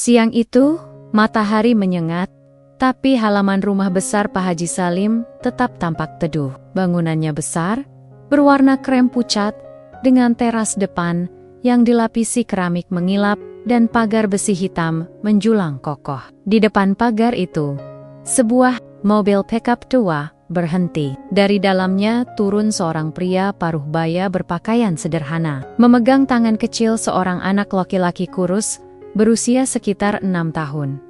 Siang itu, matahari menyengat, tapi halaman rumah besar Pak Haji Salim tetap tampak teduh. Bangunannya besar, berwarna krem pucat, dengan teras depan yang dilapisi keramik mengilap dan pagar besi hitam menjulang kokoh. Di depan pagar itu, sebuah mobil pickup tua berhenti. Dari dalamnya turun seorang pria paruh baya berpakaian sederhana, memegang tangan kecil seorang anak laki-laki kurus berusia sekitar 6 tahun.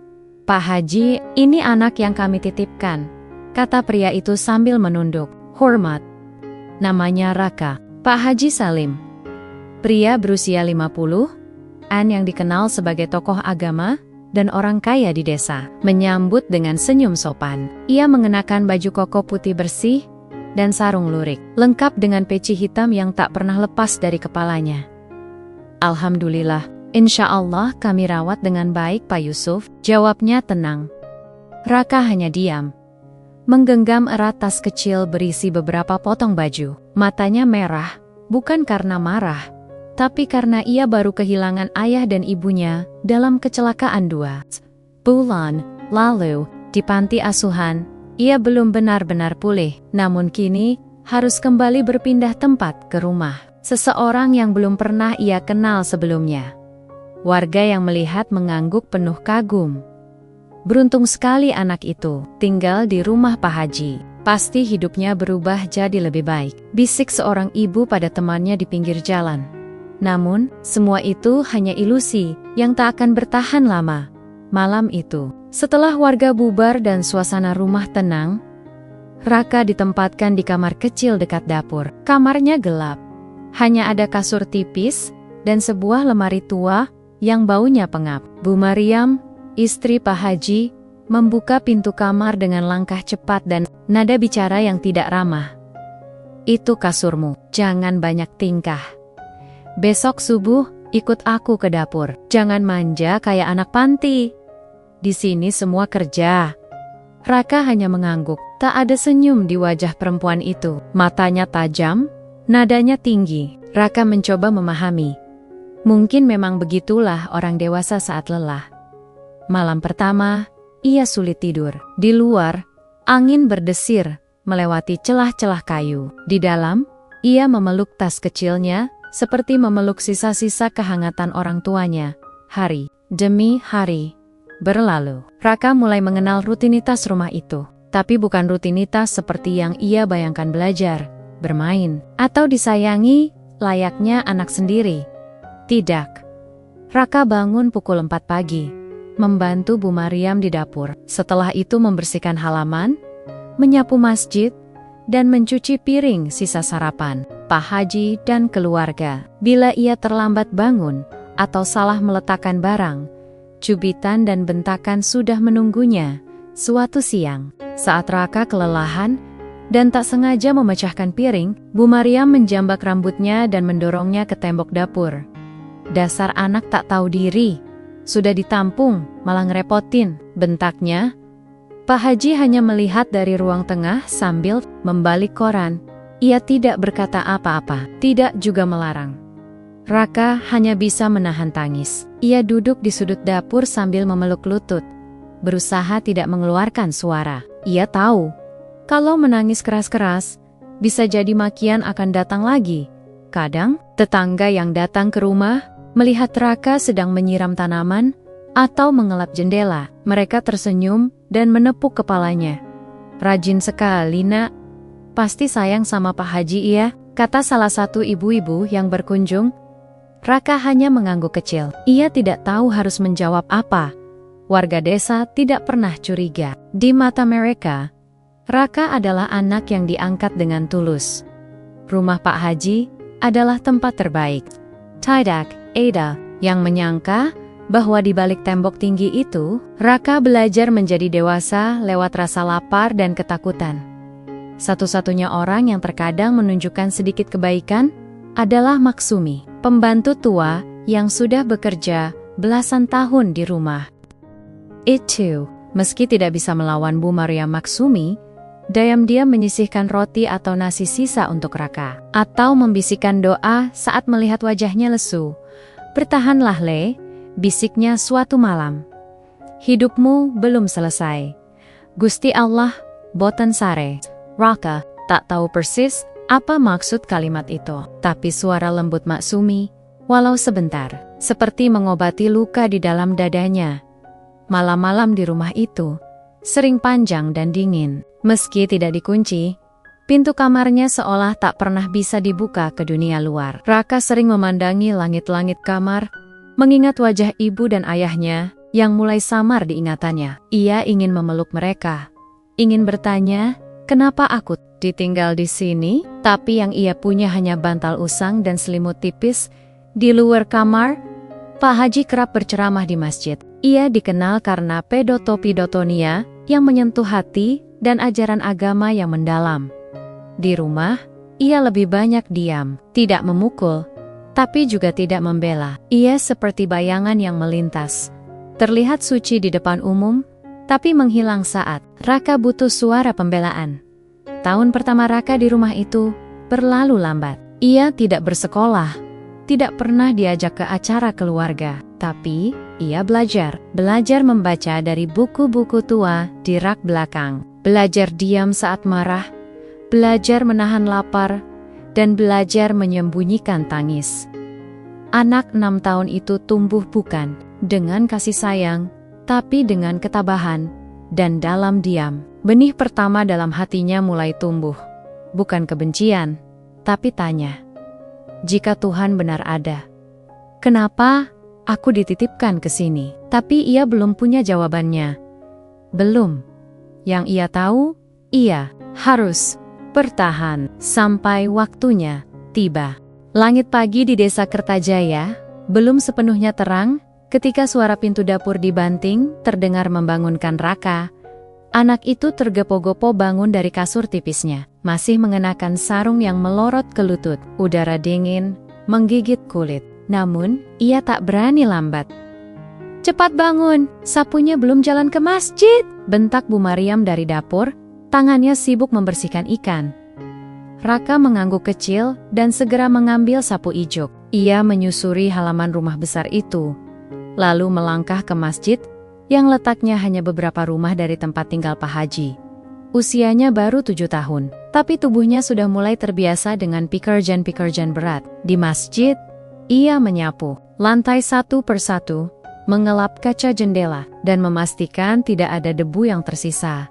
"Pak Haji, ini anak yang kami titipkan," kata pria itu sambil menunduk. "Hormat. Namanya Raka." Pak Haji Salim, pria berusia 50-an yang dikenal sebagai tokoh agama dan orang kaya di desa, menyambut dengan senyum sopan. Ia mengenakan baju koko putih bersih dan sarung lurik, lengkap dengan peci hitam yang tak pernah lepas dari kepalanya. "Alhamdulillah, insya Allah kami rawat dengan baik Pak Yusuf," jawabnya tenang. Raka hanya diam, menggenggam erat tas kecil berisi beberapa potong baju. Matanya merah, bukan karena marah, tapi karena ia baru kehilangan ayah dan ibunya dalam kecelakaan 2 bulan lalu di panti asuhan. Ia belum benar-benar pulih, namun kini harus kembali berpindah tempat ke rumah seseorang yang belum pernah ia kenal sebelumnya. Warga yang melihat mengangguk penuh kagum. Beruntung sekali anak itu tinggal di rumah Pak Haji. Pasti hidupnya berubah jadi lebih baik, bisik seorang ibu pada temannya di pinggir jalan. Namun, semua itu hanya ilusi yang tak akan bertahan lama. Malam itu, setelah warga bubar dan suasana rumah tenang, Raka ditempatkan di kamar kecil dekat dapur. Kamarnya gelap. Hanya ada kasur tipis dan sebuah lemari tua yang baunya pengap. Bu Mariam, istri Pak Haji, membuka pintu kamar dengan langkah cepat dan nada bicara yang tidak ramah. "Itu kasurmu, jangan banyak tingkah. Besok subuh, ikut aku ke dapur. Jangan manja kayak anak panti. Di sini semua kerja." Raka hanya mengangguk, tak ada senyum di wajah perempuan itu. Matanya tajam, nadanya tinggi. Raka mencoba memahami. Mungkin memang begitulah orang dewasa saat lelah. Malam pertama, ia sulit tidur. Di luar, angin berdesir melewati celah-celah kayu. Di dalam, ia memeluk tas kecilnya seperti memeluk sisa-sisa kehangatan orang tuanya. Hari demi hari berlalu. Raka mulai mengenal rutinitas rumah itu. Tapi bukan rutinitas seperti yang ia bayangkan: belajar, bermain, atau disayangi layaknya anak sendiri. Tidak. Raka bangun pukul 4 pagi, membantu Bu Mariam di dapur. Setelah itu membersihkan halaman, menyapu masjid, dan mencuci piring sisa sarapan Pak Haji dan keluarga. Bila ia terlambat bangun atau salah meletakkan barang, cubitan dan bentakan sudah menunggunya. Suatu siang, saat Raka kelelahan dan tak sengaja memecahkan piring, Bu Mariam menjambak rambutnya dan mendorongnya ke tembok dapur. "Dasar anak tak tahu diri. Sudah ditampung, malah ngerepotin," bentaknya. Pak Haji hanya melihat dari ruang tengah sambil membalik koran. Ia tidak berkata apa-apa, tidak juga melarang. Raka hanya bisa menahan tangis. Ia duduk di sudut dapur sambil memeluk lutut, berusaha tidak mengeluarkan suara. Ia tahu, kalau menangis keras-keras, bisa jadi makian akan datang lagi. Kadang, tetangga yang datang ke rumah melihat Raka sedang menyiram tanaman atau mengelap jendela. Mereka tersenyum dan menepuk kepalanya. "Rajin sekali, Nak. Pasti sayang sama Pak Haji ya," kata salah satu ibu-ibu yang berkunjung. Raka hanya mengangguk kecil. Ia tidak tahu harus menjawab apa. Warga desa tidak pernah curiga. Di mata mereka, Raka adalah anak yang diangkat dengan tulus. Rumah Pak Haji adalah tempat terbaik. Tidak ada yang menyangka bahwa di balik tembok tinggi itu, Raka belajar menjadi dewasa lewat rasa lapar dan ketakutan. Satu-satunya orang yang terkadang menunjukkan sedikit kebaikan adalah Maksumi, pembantu tua yang sudah bekerja belasan tahun di rumah. Itu, meski tidak bisa melawan Bu Mariam Maksumi, diam-diam menyisihkan roti atau nasi sisa untuk Raka, atau membisikkan doa saat melihat wajahnya lesu. "Bertahanlah, Le. bisiknya suatu malam. Hidupmu belum selesai. Gusti Allah, boten sare. Raka tak tahu persis apa maksud kalimat itu. Tapi suara lembut Maksumi, walau sebentar, seperti mengobati luka di dalam dadanya. Malam-malam di rumah itu sering panjang dan dingin. Meski tidak dikunci, pintu kamarnya seolah tak pernah bisa dibuka ke dunia luar. Raka sering memandangi langit-langit kamar, mengingat wajah ibu dan ayahnya yang mulai samar diingatannya. Ia ingin memeluk mereka, ingin bertanya, kenapa aku ditinggal di sini? Tapi yang ia punya hanya bantal usang dan selimut tipis. Di luar kamar, Pak Haji kerap berceramah di masjid. Ia dikenal karena pedotopidotonia yang menyentuh hati dan ajaran agama yang mendalam. Di rumah, ia lebih banyak diam, tidak memukul, tapi juga tidak membela. Ia seperti bayangan yang melintas. Terlihat suci di depan umum, tapi menghilang saat Raka butuh suara pembelaan. Tahun pertama Raka di rumah itu berlalu lambat. Ia tidak bersekolah, tidak pernah diajak ke acara keluarga, tapi ia belajar membaca dari buku-buku tua di rak belakang, belajar diam saat marah, belajar menahan lapar, dan belajar menyembunyikan tangis. Anak 6 tahun itu tumbuh bukan dengan kasih sayang, tapi dengan ketabahan, dan dalam diam. Benih pertama dalam hatinya mulai tumbuh. Bukan kebencian, tapi tanya. Jika Tuhan benar ada, kenapa aku dititipkan ke sini? Tapi ia belum punya jawabannya. Belum. Yang ia tahu, ia harus bertahan sampai waktunya tiba. Langit pagi di desa Kertajaya belum sepenuhnya terang ketika suara pintu dapur dibanting terdengar membangunkan Raka. Anak itu tergepo-gepo bangun dari kasur tipisnya, masih mengenakan sarung yang melorot ke lutut. Udara dingin menggigit kulit, namun ia tak berani lambat. "Cepat bangun, sapunya belum jalan ke masjid!" bentak Bu Mariam dari dapur, tangannya sibuk membersihkan ikan. Raka mengangguk kecil dan segera mengambil sapu ijuk. Ia menyusuri halaman rumah besar itu, lalu melangkah ke masjid yang letaknya hanya beberapa rumah dari tempat tinggal Pak Haji. Usianya baru 7 tahun, tapi tubuhnya sudah mulai terbiasa dengan pekerjaan-pekerjaan berat. Di masjid, ia menyapu lantai satu persatu, mengelap kaca jendela, dan memastikan tidak ada debu yang tersisa.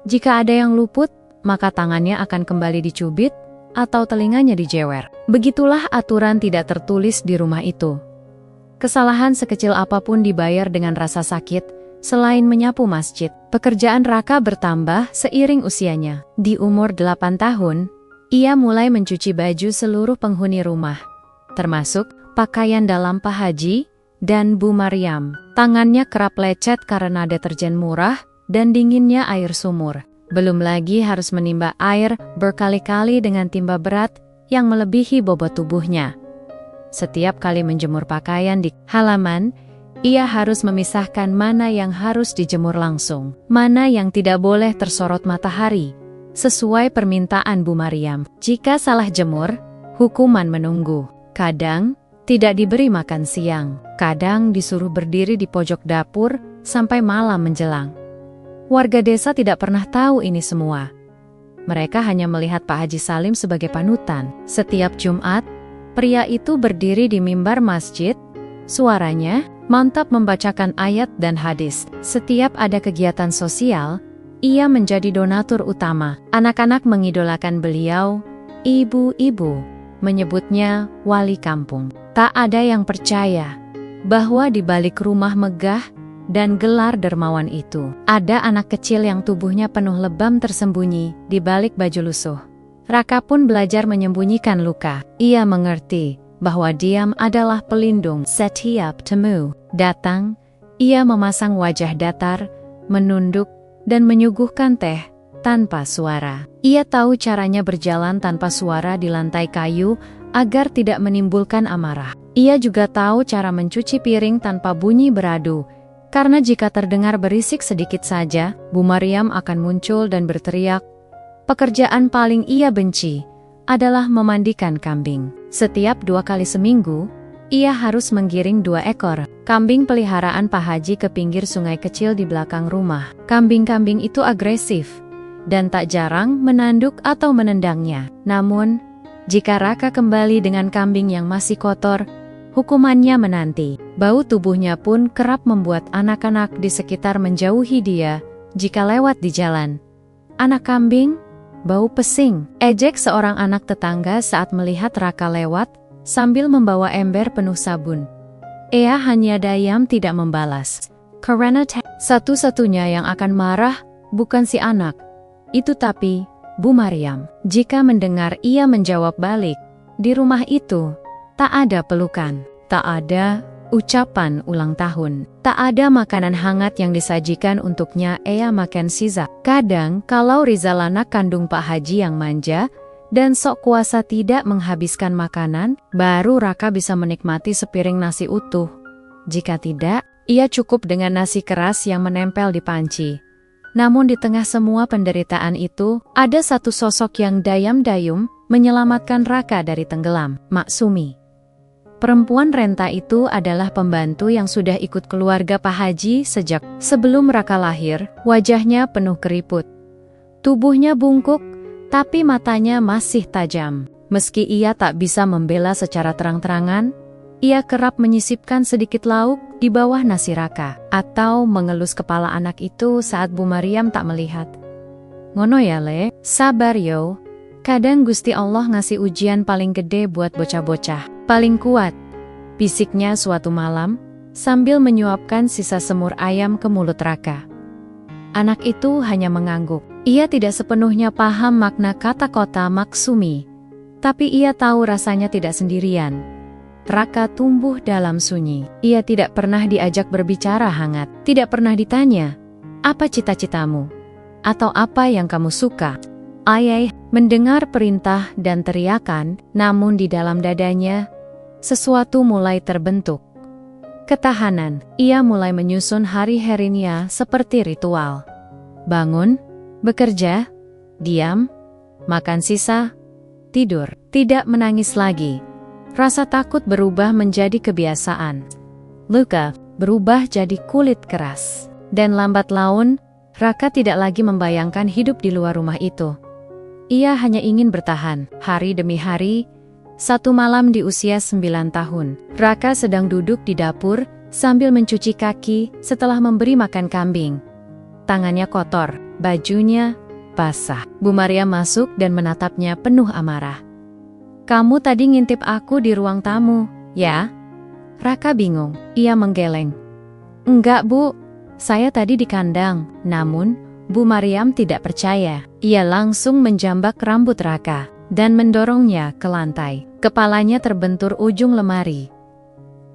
Jika ada yang luput, maka tangannya akan kembali dicubit atau telinganya dijewer. Begitulah aturan tidak tertulis di rumah itu. Kesalahan sekecil apapun dibayar dengan rasa sakit. Selain menyapu masjid, pekerjaan Raka bertambah seiring usianya. Di umur 8 tahun, ia mulai mencuci baju seluruh penghuni rumah, termasuk pakaian dalam Pak Haji dan Bu Mariam. Tangannya kerap lecet karena deterjen murah dan dinginnya air sumur. Belum lagi harus menimba air berkali-kali dengan timba berat yang melebihi bobot tubuhnya. Setiap kali menjemur pakaian di halaman, ia harus memisahkan mana yang harus dijemur langsung, mana yang tidak boleh tersorot matahari, sesuai permintaan Bu Mariam. Jika salah jemur, hukuman menunggu. Kadang, tidak diberi makan siang. Kadang disuruh berdiri di pojok dapur sampai malam menjelang. Warga desa tidak pernah tahu ini semua. Mereka hanya melihat Pak Haji Salim sebagai panutan. Setiap Jumat, pria itu berdiri di mimbar masjid, suaranya mantap membacakan ayat dan hadis. Setiap ada kegiatan sosial, ia menjadi donatur utama. Anak-anak mengidolakan beliau, ibu-ibu menyebutnya wali kampung. Tak ada yang percaya bahwa di balik rumah megah dan gelar dermawan itu, ada anak kecil yang tubuhnya penuh lebam tersembunyi di balik baju lusuh. Raka pun belajar menyembunyikan luka. Ia mengerti bahwa diam adalah pelindung. Setiap temu datang, ia memasang wajah datar, menunduk, dan menyuguhkan teh tanpa suara. Ia tahu caranya berjalan tanpa suara di lantai kayu agar tidak menimbulkan amarah. Ia juga tahu cara mencuci piring tanpa bunyi beradu, karena jika terdengar berisik sedikit saja, Bu Mariam akan muncul dan berteriak. Pekerjaan paling ia benci adalah memandikan kambing. Setiap 2 kali seminggu, ia harus menggiring 2 ekor kambing peliharaan Pak Haji ke pinggir sungai kecil di belakang rumah. Kambing-kambing itu agresif dan tak jarang menanduk atau menendangnya. Namun, jika Raka kembali dengan kambing yang masih kotor, hukumannya menanti. Bau tubuhnya pun kerap membuat anak-anak di sekitar menjauhi dia jika lewat di jalan. "Anak kambing, bau pesing," ejek seorang anak tetangga saat melihat Raka lewat sambil membawa ember penuh sabun. Ia hanya diam tidak membalas. Karena satu-satunya yang akan marah bukan si anak itu tapi Bu Maryam. Jika mendengar ia menjawab balik, di rumah itu tak ada pelukan, tak ada ucapan ulang tahun, tak ada makanan hangat yang disajikan untuknya. Ia makan sisa. Kadang kalau Rizal anak kandung Pak Haji yang manja dan sok kuasa tidak menghabiskan makanan, baru Raka bisa menikmati sepiring nasi utuh. Jika tidak, ia cukup dengan nasi keras yang menempel di panci. Namun di tengah semua penderitaan itu, ada satu sosok yang dayam-dayum menyelamatkan Raka dari tenggelam, Mak Sumi. Perempuan renta itu adalah pembantu yang sudah ikut keluarga Pak Haji sejak sebelum Raka lahir. Wajahnya penuh keriput, tubuhnya bungkuk, tapi matanya masih tajam. Meski ia tak bisa membela secara terang-terangan, ia kerap menyisipkan sedikit lauk di bawah nasi Raka, atau mengelus kepala anak itu saat Bu Maryam tak melihat. "Ngono ya Le, sabar yo. Kadang Gusti Allah ngasih ujian paling gede buat bocah-bocah, paling kuat," bisiknya suatu malam, sambil menyuapkan sisa semur ayam ke mulut Raka. Anak itu hanya mengangguk. Ia tidak sepenuhnya paham makna kata kota maksumi, tapi ia tahu rasanya tidak sendirian. Raka tumbuh dalam sunyi. Ia tidak pernah diajak berbicara hangat, tidak pernah ditanya, "Apa cita-citamu?" atau "Apa yang kamu suka?" Ayah mendengar perintah dan teriakan, namun di dalam dadanya, sesuatu mulai terbentuk. Ketahanan. Ia mulai menyusun hari-harinya seperti ritual. Bangun, bekerja, diam, makan sisa, tidur. Tidak menangis lagi. Rasa takut berubah menjadi kebiasaan. Luka berubah jadi kulit keras. Dan lambat laun, Raka tidak lagi membayangkan hidup di luar rumah itu. Ia hanya ingin bertahan, hari demi hari. Satu malam di usia 9 tahun, Raka sedang duduk di dapur sambil mencuci kaki setelah memberi makan kambing. Tangannya kotor, bajunya basah. Bu Maryam masuk dan menatapnya penuh amarah. "Kamu tadi ngintip aku di ruang tamu, ya?" Raka bingung. Ia menggeleng. "Enggak, Bu. Saya tadi di kandang." Namun, Bu Maryam tidak percaya. Ia langsung menjambak rambut Raka dan mendorongnya ke lantai. Kepalanya terbentur ujung lemari.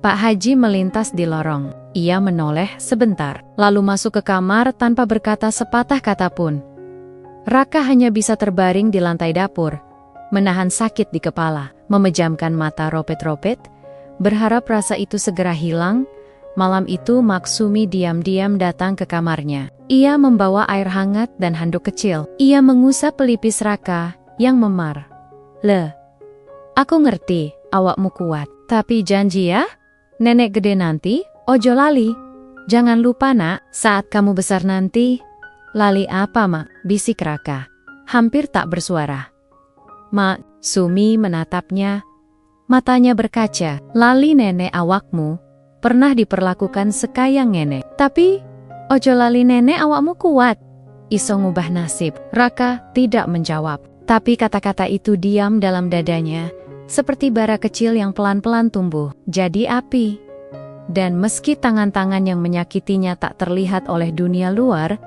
Pak Haji melintas di lorong. Ia menoleh sebentar, lalu masuk ke kamar tanpa berkata sepatah kata pun. Raka hanya bisa terbaring di lantai dapur, menahan sakit di kepala, memejamkan mata ropet-ropet, berharap rasa itu segera hilang. Malam itu Maksumi diam-diam datang ke kamarnya. Ia membawa air hangat dan handuk kecil. Ia mengusap pelipis Raka yang memar. "Le, aku ngerti, awakmu kuat. Tapi janji ya, nenek gede nanti, ojo lali. Jangan lupa nak, saat kamu besar nanti." "Lali apa, Mak?" bisik Raka, hampir tak bersuara. Mak Sumi menatapnya. Matanya berkaca. "Lali nenek awakmu pernah diperlakukan sekaya ngene. Tapi, ojo lali nenek awakmu kuat. Iso ngubah nasib." Raka tidak menjawab. Tapi kata-kata itu diam dalam dadanya, seperti bara kecil yang pelan-pelan tumbuh jadi api. Dan meski tangan-tangan yang menyakitinya tak terlihat oleh dunia luar,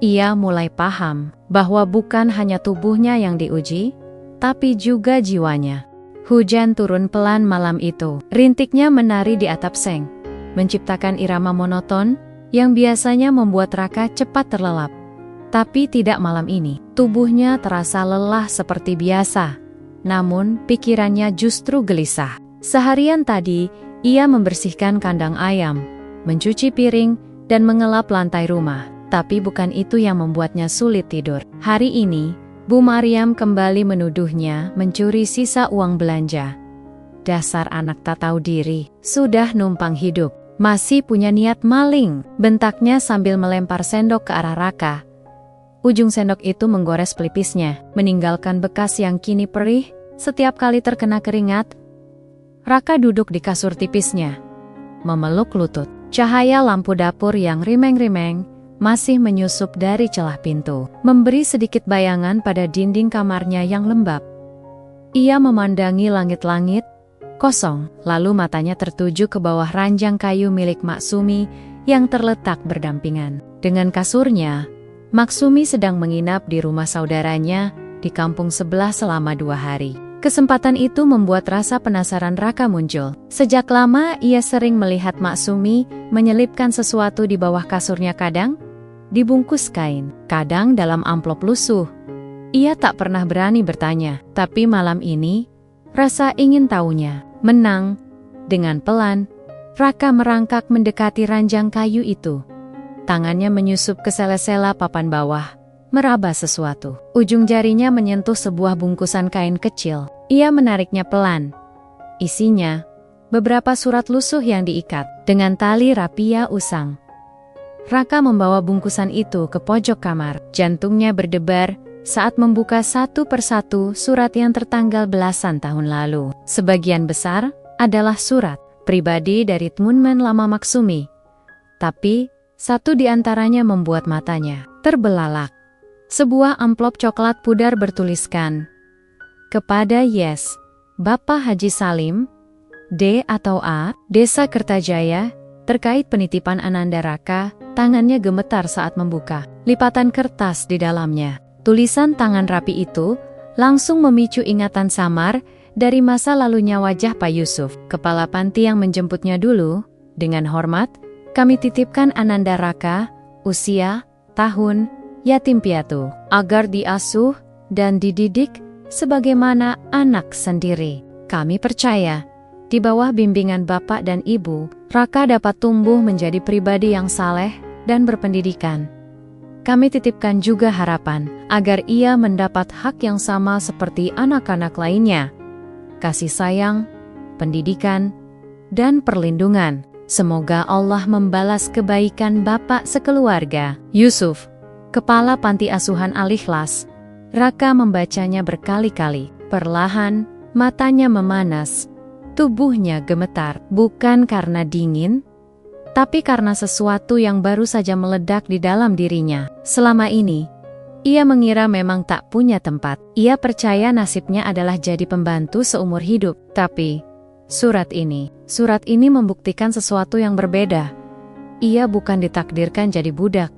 ia mulai paham bahwa bukan hanya tubuhnya yang diuji, tapi juga jiwanya. Hujan turun pelan malam itu. Rintiknya menari di atap seng, menciptakan irama monoton yang biasanya membuat Raka cepat terlelap. Tapi tidak malam ini. Tubuhnya terasa lelah seperti biasa, namun pikirannya justru gelisah. Seharian tadi, ia membersihkan kandang ayam, mencuci piring, dan mengelap lantai rumah. Tapi bukan itu yang membuatnya sulit tidur. Hari ini, Bu Maryam kembali menuduhnya mencuri sisa uang belanja. Dasar anak tak tahu diri, sudah numpang hidup, masih punya niat maling, bentaknya sambil melempar sendok ke arah Raka. Ujung sendok itu menggores pelipisnya, meninggalkan bekas yang kini perih setiap kali terkena keringat. Raka duduk di kasur tipisnya, memeluk lutut. Cahaya lampu dapur yang rimeng-rimeng masih menyusup dari celah pintu, memberi sedikit bayangan pada dinding kamarnya yang lembab. Ia memandangi langit-langit kosong, lalu matanya tertuju ke bawah ranjang kayu milik Maksumi yang terletak berdampingan dengan kasurnya. Maksumi sedang menginap di rumah saudaranya di kampung sebelah selama 2 hari. Kesempatan itu membuat rasa penasaran Raka muncul. Sejak lama ia sering melihat Maksumi menyelipkan sesuatu di bawah kasurnya, kadang dibungkus kain, kadang dalam amplop lusuh. Ia tak pernah berani bertanya, tapi malam ini rasa ingin tahunya menang. Dengan pelan, Raka merangkak mendekati ranjang kayu itu. Tangannya menyusup ke sela-sela papan bawah, meraba sesuatu. Ujung jarinya menyentuh sebuah bungkusan kain kecil. Ia menariknya pelan. Isinya, beberapa surat lusuh yang diikat dengan tali rapia usang. Raka membawa bungkusan itu ke pojok kamar. Jantungnya berdebar saat membuka satu persatu surat yang tertanggal belasan tahun lalu. Sebagian besar adalah surat pribadi dari teman lama Maksumi. Tapi, satu di antaranya membuat matanya terbelalak. Sebuah amplop coklat pudar bertuliskan, "Kepada Yes, Bapak Haji Salim, D atau A, Desa Kertajaya, terkait penitipan Ananda Raka." Tangannya gemetar saat membuka lipatan kertas di dalamnya. Tulisan tangan rapi itu langsung memicu ingatan samar dari masa lalunya wajah Pak Yusuf, kepala panti yang menjemputnya dulu. Dengan hormat, kami titipkan Ananda Raka, usia, tahun, yatim piatu, agar diasuh dan dididik sebagaimana anak sendiri. Kami percaya, di bawah bimbingan Bapak dan Ibu, Raka dapat tumbuh menjadi pribadi yang saleh dan berpendidikan. Kami titipkan juga harapan agar ia mendapat hak yang sama seperti anak-anak lainnya. Kasih sayang, pendidikan, dan perlindungan. Semoga Allah membalas kebaikan Bapak sekeluarga. Yusuf, kepala panti asuhan Al-Ikhlas. Raka membacanya berkali-kali. Perlahan, matanya memanas. Tubuhnya gemetar, bukan karena dingin, tapi karena sesuatu yang baru saja meledak di dalam dirinya. Selama ini, ia mengira memang tak punya tempat. Ia percaya nasibnya adalah jadi pembantu seumur hidup. Tapi, surat ini membuktikan sesuatu yang berbeda. Ia bukan ditakdirkan jadi budak.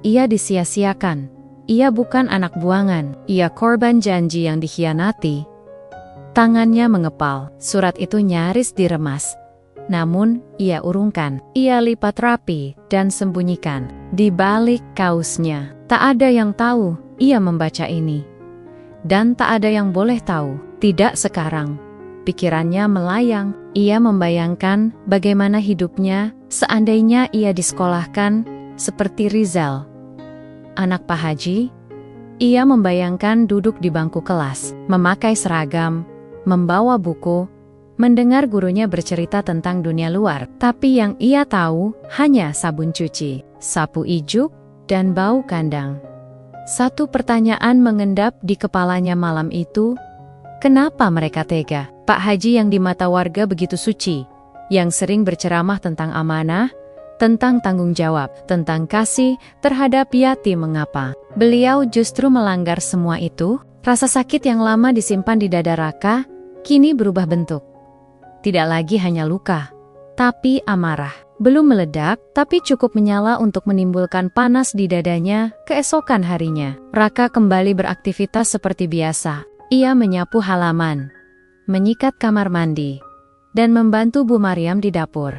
Ia disia-siakan. Ia bukan anak buangan. Ia korban janji yang dikhianati. Tangannya mengepal. Surat itu nyaris diremas. Namun, ia urungkan. Ia lipat rapi dan sembunyikan di balik kausnya. Tak ada yang tahu ia membaca ini. Dan tak ada yang boleh tahu. Tidak sekarang. Pikirannya melayang. Ia membayangkan bagaimana hidupnya seandainya ia disekolahkan seperti Rizal, anak Pak Haji. Ia membayangkan duduk di bangku kelas, memakai seragam, membawa buku, mendengar gurunya bercerita tentang dunia luar, tapi yang ia tahu hanya sabun cuci, sapu ijuk, dan bau kandang. Satu pertanyaan mengendap di kepalanya malam itu, kenapa mereka tega? Pak Haji yang di mata warga begitu suci, yang sering berceramah tentang amanah, tentang tanggung jawab, tentang kasih terhadap yatim, mengapa beliau justru melanggar semua itu? Rasa sakit yang lama disimpan di dada Raka kini berubah bentuk. Tidak lagi hanya luka, tapi amarah. Belum meledak, tapi cukup menyala untuk menimbulkan panas di dadanya keesokan harinya. Raka kembali beraktivitas seperti biasa. Ia menyapu halaman, menyikat kamar mandi, dan membantu Bu Maryam di dapur.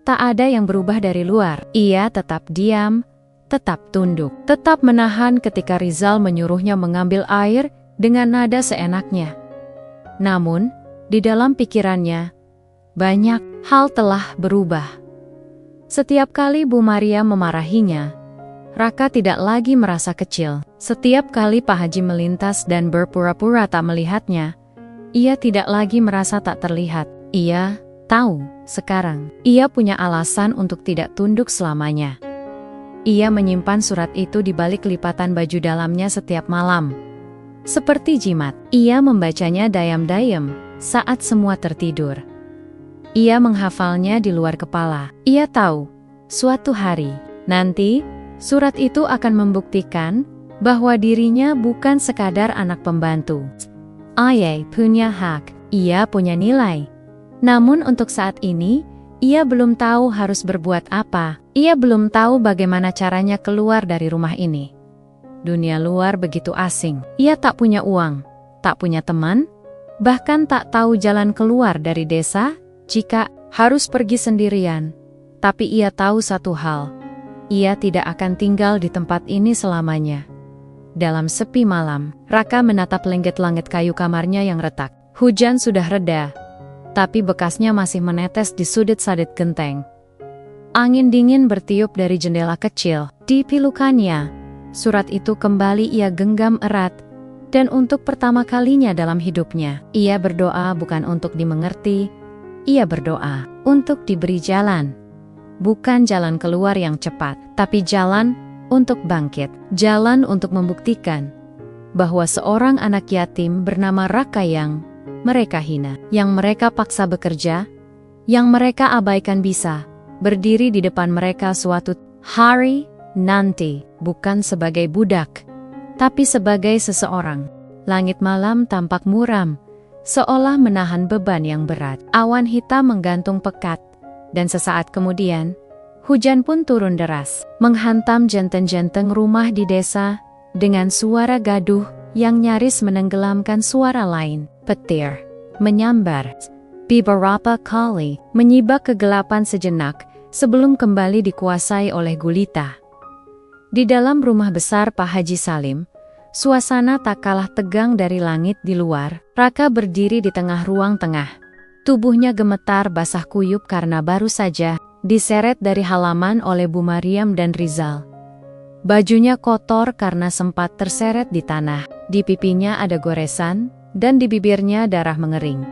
Tak ada yang berubah dari luar. Ia tetap diam, tetap tunduk, tetap menahan ketika Rizal menyuruhnya mengambil air dengan nada seenaknya. Namun, di dalam pikirannya, banyak hal telah berubah. Setiap kali Bu Maryam memarahinya, Raka tidak lagi merasa kecil. Setiap kali Pak Haji melintas dan berpura-pura tak melihatnya, Ia tidak lagi merasa tak terlihat. Ia tahu sekarang ia punya alasan untuk tidak tunduk selamanya. Ia menyimpan surat itu di balik lipatan baju dalamnya setiap malam. Seperti jimat, ia membacanya dayam-dayam saat semua tertidur. Ia menghafalnya di luar kepala. Ia tahu, suatu hari nanti, surat itu akan membuktikan bahwa dirinya bukan sekadar anak pembantu. Ia punya hak, ia punya nilai. Namun untuk saat ini, ia belum tahu harus berbuat apa. Ia belum tahu bagaimana caranya keluar dari rumah ini. Dunia luar begitu asing. Ia tak punya uang, tak punya teman, bahkan tak tahu jalan keluar dari desa jika harus pergi sendirian. Tapi ia tahu satu hal, ia tidak akan tinggal di tempat ini selamanya. Dalam sepi malam, Raka menatap langit-langit kayu kamarnya yang retak. Hujan sudah reda, tapi bekasnya masih menetes di sudut-sudut genteng. Angin dingin bertiup dari jendela kecil. Di pilukannya, surat itu kembali ia genggam erat, dan untuk pertama kalinya dalam hidupnya, ia berdoa bukan untuk dimengerti, ia berdoa untuk diberi jalan. Bukan jalan keluar yang cepat, tapi jalan untuk bangkit, jalan untuk membuktikan bahwa seorang anak yatim bernama Raka yang mereka hina, yang mereka paksa bekerja, yang mereka abaikan bisa berdiri di depan mereka suatu hari nanti, bukan sebagai budak, tapi sebagai seseorang. Langit malam tampak muram, seolah menahan beban yang berat. Awan hitam menggantung pekat, dan sesaat kemudian, hujan pun turun deras, menghantam jenteng-jenteng rumah di desa, dengan suara gaduh yang nyaris menenggelamkan suara lain. Petir menyambar beberapa kali, menyibak kegelapan sejenak, sebelum kembali dikuasai oleh gulita. Di dalam rumah besar Pak Haji Salim, suasana tak kalah tegang dari langit di luar. Raka berdiri di tengah ruang tengah. Tubuhnya gemetar basah kuyup karena baru saja diseret dari halaman oleh Bu Mariam dan Rizal. Bajunya kotor karena sempat terseret di tanah. Di pipinya ada goresan, dan di bibirnya darah mengering.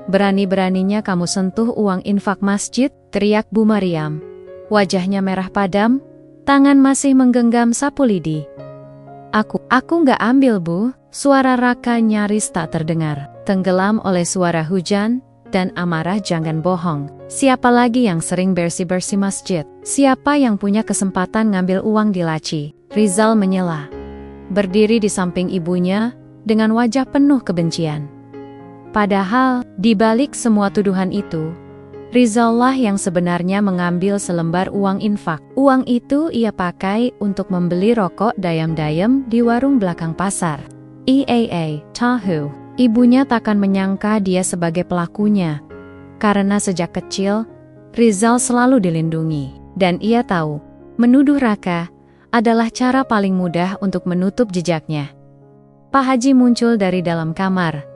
"Berani-beraninya kamu sentuh uang infak masjid," teriak Bu Mariam. Wajahnya merah padam, tangan masih menggenggam sapu lidi. Aku nggak ambil, Bu." Suara Raka nyaris tak terdengar, tenggelam oleh suara hujan dan amarah. "Jangan bohong. Siapa lagi yang sering bersih-bersih masjid? Siapa yang punya kesempatan ngambil uang di laci?" Rizal menyela, berdiri di samping ibunya dengan wajah penuh kebencian. Padahal, di balik semua tuduhan itu, Rizal lah yang sebenarnya mengambil selembar uang infak. Uang itu ia pakai untuk membeli rokok dayam-dayam di warung belakang pasar. Tahu, ibunya takkan menyangka dia sebagai pelakunya. Karena sejak kecil, Rizal selalu dilindungi. Dan ia tahu, menuduh Raka adalah cara paling mudah untuk menutup jejaknya. Pak Haji muncul dari dalam kamar.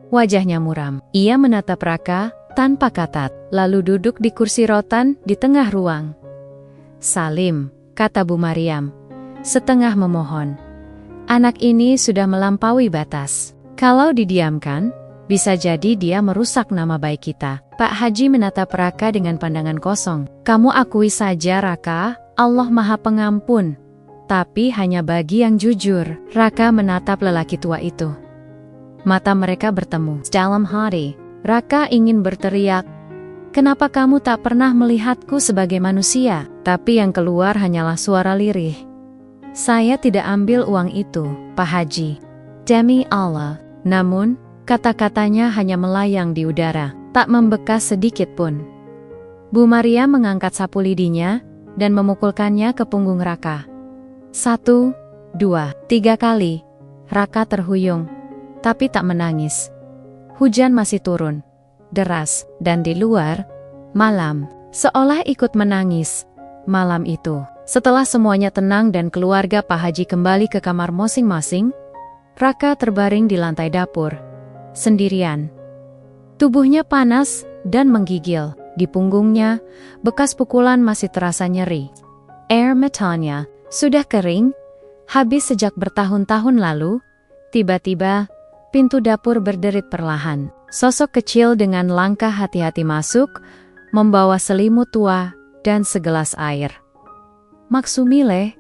Wajahnya muram. Ia menatap Raka tanpa kata, lalu duduk di kursi rotan di tengah ruang. "Salim," kata Bu Mariam, setengah memohon. "Anak ini sudah melampaui batas. Kalau didiamkan, bisa jadi dia merusak nama baik kita." Pak Haji menatap Raka dengan pandangan kosong. "Kamu akui saja, Raka, Allah Maha Pengampun. Tapi hanya bagi yang jujur." Raka menatap lelaki tua itu. Mata mereka bertemu. Dalam hati, Raka ingin berteriak, "Kenapa kamu tak pernah melihatku sebagai manusia?" Tapi yang keluar hanyalah suara lirih. "Saya tidak ambil uang itu, Pak Haji. Demi Allah." Namun, kata-katanya hanya melayang di udara, tak membekas sedikit pun. Bu Maria mengangkat sapu lidinya dan memukulkannya ke punggung Raka. 1, 2, 3 kali. Raka terhuyung, tapi tak menangis. Hujan masih turun, deras, dan di luar, malam, seolah ikut menangis. Malam itu, setelah semuanya tenang dan keluarga Pak Haji kembali ke kamar masing-masing, Raka terbaring di lantai dapur, sendirian. Tubuhnya panas dan menggigil. Di punggungnya, bekas pukulan masih terasa nyeri. Air matanya sudah kering, habis sejak bertahun-tahun lalu. Tiba-tiba, Pintu dapur berderit perlahan. Sosok kecil dengan langkah hati-hati masuk, membawa selimut tua dan segelas air. "Maksumi le,"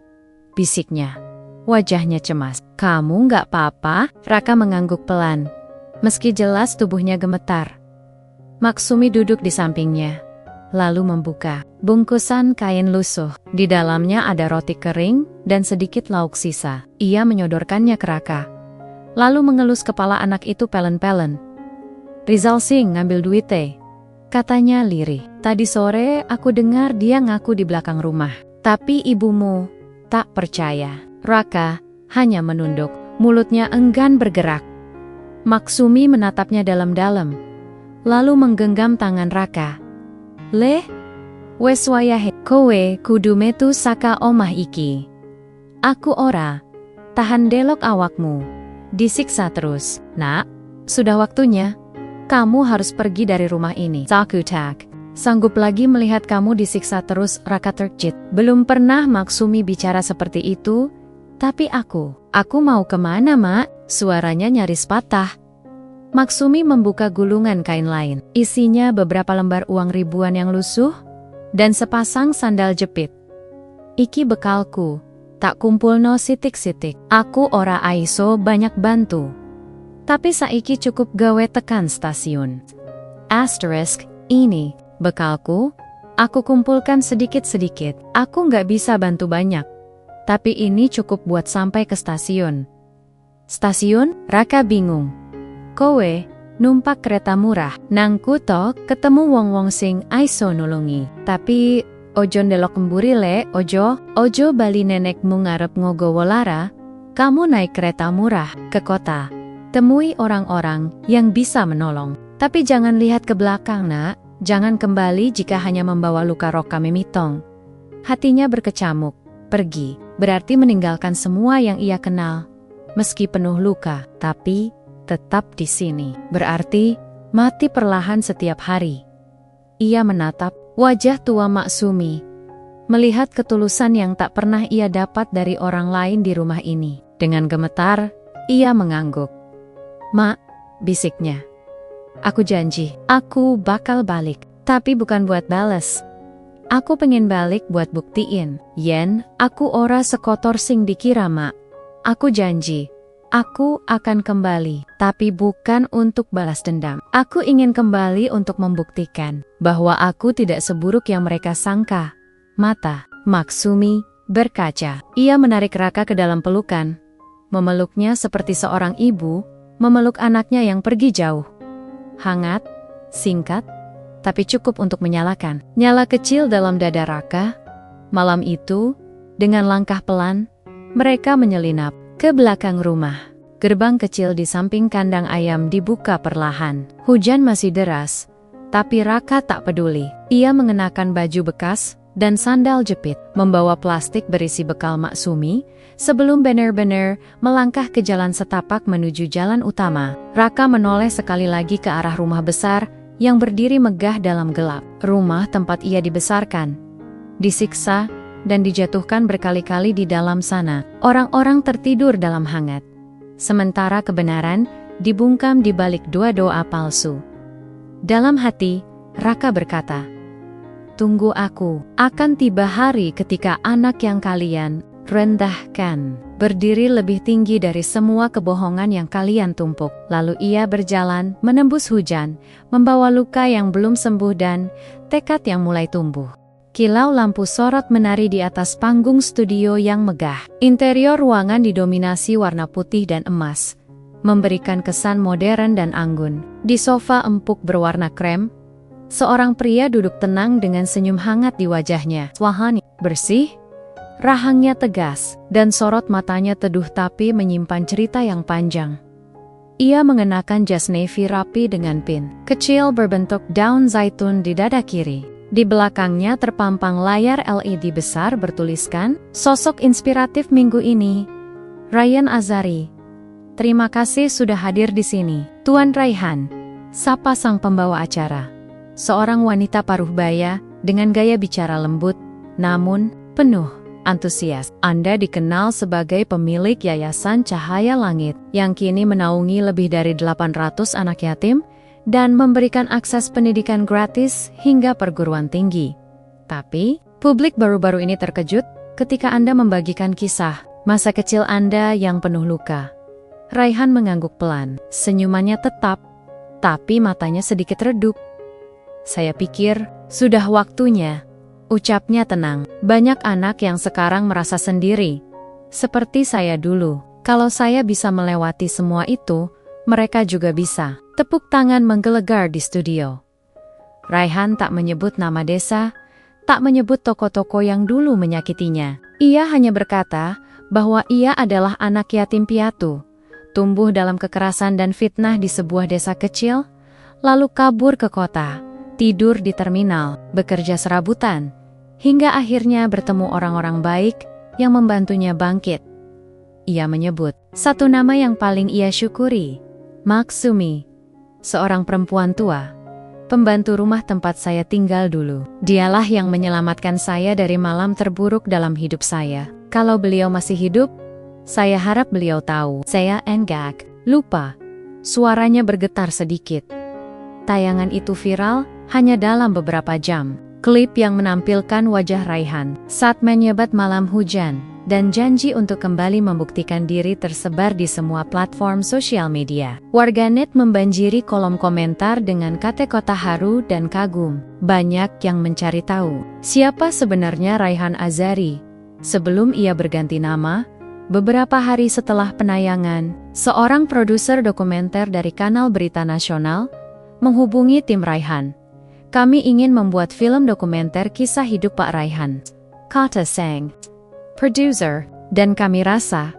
bisiknya. Wajahnya cemas. "Kamu nggak apa-apa?" Raka mengangguk pelan. Meski jelas tubuhnya gemetar. Maksumi duduk di sampingnya, lalu membuka bungkusan kain lusuh. Di dalamnya ada roti kering dan sedikit lauk sisa. Ia menyodorkannya ke Raka, lalu mengelus kepala anak itu pelen-pelen. "Rizal Singh ngambil duit teh," katanya lirih. "Tadi sore aku dengar dia ngaku di belakang rumah. Tapi ibumu tak percaya." Raka hanya menunduk, mulutnya enggan bergerak. Maksumi menatapnya dalam-dalam, lalu menggenggam tangan Raka. "Leh, wes wayahe, kowe kudu metu saka omah iki. Aku ora tahan delok awakmu disiksa terus. Nak, sudah waktunya. Kamu harus pergi dari rumah ini." "Sakutak, sanggup lagi melihat kamu disiksa terus." Raka terkejut. Belum pernah Maksumi bicara seperti itu. "Tapi aku mau kemana, Mak?" Suaranya nyaris patah. Maksumi membuka gulungan kain lain. Isinya beberapa lembar uang ribuan yang lusuh dan sepasang sandal jepit. "Iki bekalku, tak kumpulno sitik-sitik. Aku ora aiso banyak bantu. Tapi saiki cukup gawe tekan stasiun. Asterisk, ini bekalku, aku kumpulkan sedikit-sedikit. Aku nggak bisa bantu banyak. Tapi ini cukup buat sampai ke stasiun." "Stasiun?" Raka bingung. "Kowe numpak kereta murah nang kuto ketemu wong-wong sing aiso nulungi. Tapi ojo ndelok kemburi le, ojo bali nenekmu ngarep ngogowo lara. Kamu naik kereta murah ke kota. Temui orang-orang yang bisa menolong. Tapi jangan lihat ke belakang, Nak. Jangan kembali jika hanya membawa luka roka memitong." Hatinya berkecamuk. Pergi berarti meninggalkan semua yang ia kenal. Meski penuh luka, tapi tetap di sini. Berarti mati perlahan setiap hari. Ia menatap wajah tua Maksumi, melihat ketulusan yang tak pernah ia dapat dari orang lain di rumah ini. Dengan gemetar, ia mengangguk. "Mak," bisiknya. "Aku janji, aku bakal balik. Tapi bukan buat bales. Aku pengen balik buat buktiin, yen aku ora sekotor sing dikira, Mak. Aku janji, aku akan kembali, tapi bukan untuk balas dendam. Aku ingin kembali untuk membuktikan bahwa aku tidak seburuk yang mereka sangka." Mata Maksumi berkaca. Ia menarik Raka ke dalam pelukan, memeluknya seperti seorang ibu memeluk anaknya yang pergi jauh. Hangat, singkat, tapi cukup untuk menyalakan nyala kecil dalam dada Raka. Malam itu, dengan langkah pelan, mereka menyelinap ke belakang rumah. Gerbang kecil di samping kandang ayam dibuka perlahan. Hujan masih deras, tapi Raka tak peduli. Ia mengenakan baju bekas dan sandal jepit, membawa plastik berisi bekal Maksumi, sebelum benar-benar melangkah ke jalan setapak menuju jalan utama. Raka menoleh sekali lagi ke arah rumah besar yang berdiri megah dalam gelap. Rumah tempat ia dibesarkan, disiksa, dan dijatuhkan berkali-kali di dalam sana. Orang-orang tertidur dalam hangat, sementara kebenaran dibungkam di balik dua doa palsu. Dalam hati, Raka berkata, "Tunggu aku, akan tiba hari ketika anak yang kalian rendahkan berdiri lebih tinggi dari semua kebohongan yang kalian tumpuk." Lalu ia berjalan menembus hujan, membawa luka yang belum sembuh dan tekad yang mulai tumbuh. Kilau lampu sorot menari di atas panggung studio yang megah. Interior ruangan didominasi warna putih dan emas, memberikan kesan modern dan anggun. Di sofa empuk berwarna krem, seorang pria duduk tenang dengan senyum hangat di wajahnya. Wahani, bersih, rahangnya tegas, dan sorot matanya teduh tapi menyimpan cerita yang panjang. Ia mengenakan jas navy rapi dengan pin kecil berbentuk daun zaitun di dada kiri. Di belakangnya terpampang layar LED besar bertuliskan, "Sosok inspiratif minggu ini, Rayhan Azari. Terima kasih sudah hadir di sini, Tuan Rayhan," sapa sang pembawa acara. Seorang wanita paruh baya dengan gaya bicara lembut, namun penuh antusias. Anda dikenal sebagai pemilik Yayasan Cahaya Langit yang kini menaungi lebih dari 800 anak yatim dan memberikan akses pendidikan gratis hingga perguruan tinggi. Tapi, publik baru-baru ini terkejut ketika Anda membagikan kisah masa kecil Anda yang penuh luka. Raihan mengangguk pelan, senyumannya tetap, tapi matanya sedikit redup. Saya pikir, sudah waktunya. Ucapnya tenang. Banyak anak yang sekarang merasa sendiri. Seperti saya dulu. Kalau saya bisa melewati semua itu, mereka juga bisa. Tepuk tangan menggelegar di studio. Raihan tak menyebut nama desa, tak menyebut toko-toko yang dulu menyakitinya. Ia hanya berkata bahwa ia adalah anak yatim piatu, tumbuh dalam kekerasan dan fitnah di sebuah desa kecil, lalu kabur ke kota, tidur di terminal, bekerja serabutan, hingga akhirnya bertemu orang-orang baik yang membantunya bangkit. Ia menyebut satu nama yang paling ia syukuri, Maksumi, seorang perempuan tua, pembantu rumah tempat saya tinggal dulu. Dialah yang menyelamatkan saya dari malam terburuk dalam hidup saya. Kalau beliau masih hidup, saya harap beliau tahu. Saya enggak lupa. Suaranya bergetar sedikit. Tayangan itu viral hanya dalam beberapa jam. Klip yang menampilkan wajah Raihan saat menyebat malam hujan dan janji untuk kembali membuktikan diri tersebar di semua platform sosial media. Warganet membanjiri kolom komentar dengan kata-kata haru dan kagum. Banyak yang mencari tahu siapa sebenarnya Raihan Azari. Sebelum ia berganti nama, beberapa hari setelah penayangan, seorang produser dokumenter dari kanal berita nasional menghubungi tim Raihan. Kami ingin membuat film dokumenter kisah hidup Pak Raihan, kata sang produser, dan kami rasa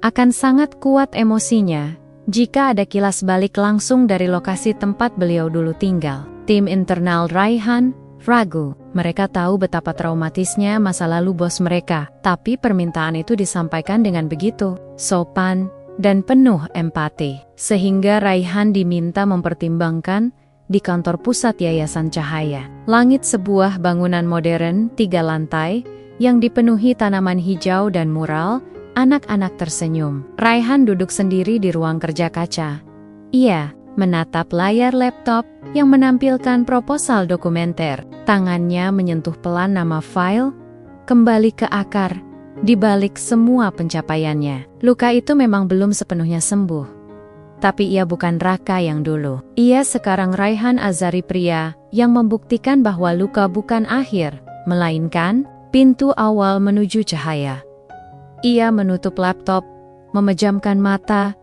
akan sangat kuat emosinya jika ada kilas balik langsung dari lokasi tempat beliau dulu tinggal. Tim internal Raihan ragu. Mereka tahu betapa traumatisnya masa lalu bos mereka, tapi permintaan itu disampaikan dengan begitu sopan dan penuh empati, sehingga Raihan diminta mempertimbangkan di kantor pusat Yayasan Cahaya Langit, sebuah bangunan modern 3 lantai yang dipenuhi tanaman hijau dan mural. Anak-anak tersenyum. Raihan duduk sendiri di ruang kerja kaca. Ia menatap layar laptop yang menampilkan proposal dokumenter. Tangannya menyentuh pelan nama file, kembali ke akar. Di balik semua pencapaiannya, luka itu memang belum sepenuhnya sembuh. Tapi ia bukan Raka yang dulu. Ia sekarang Raihan Azari, pria yang membuktikan bahwa luka bukan akhir, melainkan pintu awal menuju cahaya. Ia menutup laptop, memejamkan mata,